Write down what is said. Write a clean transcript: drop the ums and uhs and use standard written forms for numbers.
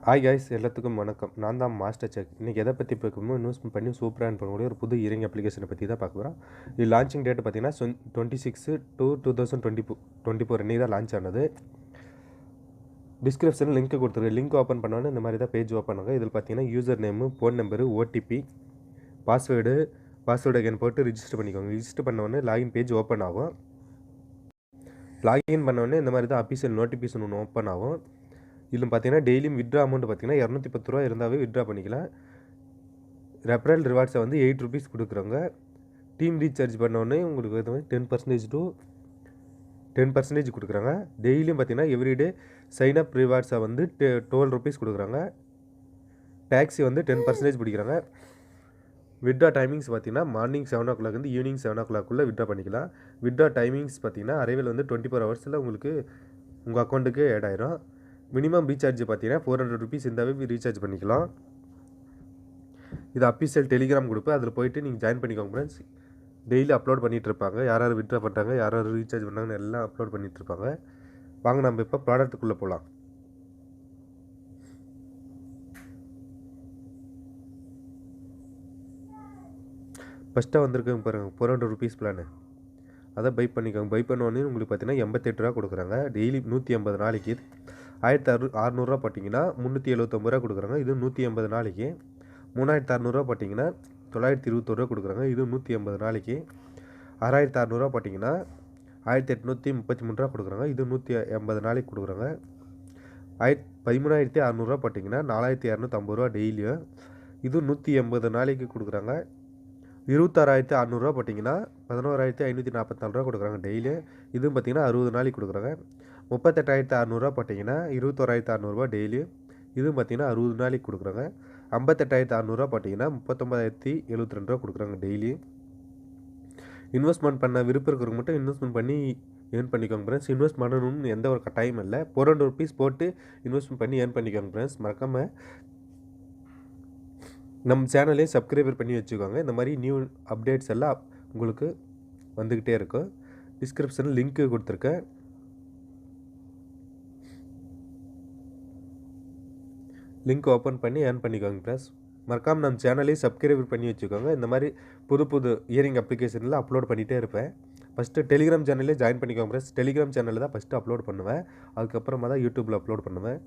Hi guys, எல்லாத்துக்கும் வணக்கம். நான் தான் மாஸ்டர் செக். இன்றைக்கி எதை பற்றி பார்க்கணுமோ இன்வெஸ்ட்மெண்ட் பண்ணி சூப்பராக பண்ணக்கூடிய ஒரு புது இயரிங் அப்ளிகேஷனை பற்றி தான் பார்க்க போகிறோம். இது லான்ச்சிங் டேட் பார்த்தீங்கன்னா 26/2/2024 இன்றைக்கி தான் லான்ச் ஆனது. டிஸ்கிரிப்ஷனில் லிங்க் கொடுத்துருக்கு. லிங்க் ஓப்பன் பண்ணோன்னே இந்த மாதிரி தான் பேஜ் ஓப்பன் ஆகும். இதில் பார்த்தீங்கன்னா user name, phone number, OTP, password again போட்டு ரிஜிஸ்டர் பண்ணிக்கோங்க. ரிஜிஸ்டர் பண்ணோடனே லாகின் பேஜ் ஓப்பன் ஆகும். லாகின் பண்ணோடனே இந்த மாதிரி தான் அஃபிஷியல் நோட்டிஃபிகேஷன் ஒன்று ஓப்பன் ஆகும். இதில் பார்த்தீங்கன்னா டெய்லியும் விட்ரா அமௌண்ட் பார்த்தீங்கன்னா 210 ரூபா இருந்தாவே விட்ரா பண்ணிக்கலாம். ரெஃபரல் ரிவார்ட்ஸை வந்து 8 ருபீஸ் கொடுக்குறோங்க. டீம் ரீசார்ஜ் பண்ணோடனே உங்களுக்கு வந்து 10% to 10% கொடுக்குறாங்க. டெய்லியும் பார்த்தீங்கன்னா எவ்ரிடே சைன் அப் ரிவார்ட்ஸை வந்து 12 ருபீஸ் கொடுக்குறாங்க. டேக்ஸி வந்து 10% பிடிக்கிறாங்க. விட்ரா டைமிங்ஸ் பார்த்தீங்கன்னா மார்னிங் 7 o'clock வந்து ஈவினிங் 7 o'clock விட்ரா பண்ணிக்கலாம். விட்ரா டைமிங்ஸ் பார்த்தீங்கன்னா அரைவல் வந்து 24 hours உங்களுக்கு உங்கள் அக்கௌண்ட்டுக்கு ஆட் ஆயிரும். மினிமம் ரீசார்ஜ் பார்த்தீங்கன்னா 400 ருபீஸ் இருந்தாவே ரீசார்ஜ் பண்ணிக்கலாம். இது அஃபிஷியல் டெலிகிராம் குரூப்பு, அதில் போயிட்டு நீங்கள் ஜாயின் பண்ணிக்கோங்க ஃப்ரெண்ட்ஸ். டெய்லி அப்லோட் பண்ணிகிட்டு இருப்பாங்க. யார் யார் விட்ரா பண்ணுறாங்க, யார் யார் ரீசார்ஜ் பண்ணாங்கன்னு எல்லாம் அப்லோட் பண்ணிகிட்டு இருப்பாங்க. வாங்க நம்ம இப்போ ப்ராடக்ட்டுக்குள்ளே போகலாம். ஃபஸ்ட்டாக வந்திருக்கேங்க பாருங்கள், 400 ருபீஸ் பிளானு. அதை பை பண்ணிக்கோங்க. பை பண்ணோடனே உங்களுக்கு பார்த்தீங்கன்னா 88 ரூபா கொடுக்குறாங்க. டெய்லி 180 நாளைக்கு 1600 ரூபா போட்டிங்கன்னா 379 ரூபா கொடுக்குறாங்க. இது 180 நாளைக்கு. 3600 ரூபா போட்டிங்கன்னா 921 ரூபா கொடுக்குறாங்க. இது 180 நாளைக்கு. 6600 ரூபா போட்டிங்கன்னா 1833 ரூபா கொடுக்குறாங்க. இது 180 நாளைக்கு கொடுக்குறாங்க. 13600 ரூபா போட்டிங்கன்னா 4250 ரூபா டெய்லியும். இது 180 நாளைக்கு கொடுக்குறாங்க. 26600 ரூபா போட்டிங்கன்னா 11544 ரூபா கொடுக்குறாங்க டெய்லி. இதுவும் பார்த்திங்கன்னா 60 நாளைக்கு கொடுக்குறாங்க. 38600 ரூபா போட்டிங்கன்னா 21600 ரூபா டெய்லி. இதுவும் பார்த்திங்கன்னா 60 நாளைக்கு கொடுக்குறாங்க. 58600 ரூபா போட்டிங்கன்னா 39072 ரூபா கொடுக்குறாங்க டெய்லி. இன்வெஸ்ட்மெண்ட் பண்ண விருப்பம் இருக்கிறவங்க மட்டும் இன்வெஸ்ட்மெண்ட் பண்ணி ஏர்ன் பண்ணிக்கோங்க ஃப்ரெண்ட்ஸ். இன்வெஸ்ட் பண்ணணும்னு எந்த ஒரு கட்டாயம் இல்லை. 400 ருபீஸ் போட்டு இன்வெஸ்ட்மெண்ட் பண்ணி ஏர்ன் பண்ணிக்கோங்க ஃப்ரெண்ட்ஸ். மறக்காமல் நம்ம சேனலே சப்ஸ்கிரைபர் பண்ணி வச்சுக்கோங்க. இந்த மாதிரி நியூ அப்டேட்ஸ் எல்லாம் உங்களுக்கு வந்துக்கிட்டே இருக்கும். டிஸ்கிரிப்ஷனில் லிங்க்கு கொடுத்துருக்கேன். லிங்க் ஓப்பன் பண்ணி ஏர்ன் பண்ணிக்கோங்க ஃப்ரெண்ட்ஸ். மறக்காமல் நம்ம சேனலே சப்ஸ்கிரைபர் பண்ணி வச்சுக்கோங்க. இந்த மாதிரி புது இயரிங் அப்ளிகேஷனில் அப்லோட் பண்ணிகிட்டே இருப்பேன். ஃபஸ்ட்டு டெலிகிராம் சேனல்லே ஜாயின் பண்ணிக்கோங்க ஃப்ரெண்ட்ஸ். டெலிகிராம் சேனலில் தான் ஃபஸ்ட்டு அப்லோட் பண்ணுவேன். அதுக்கப்புறமா தான் யூடியூப்பில் அப்லோட் பண்ணுவேன்.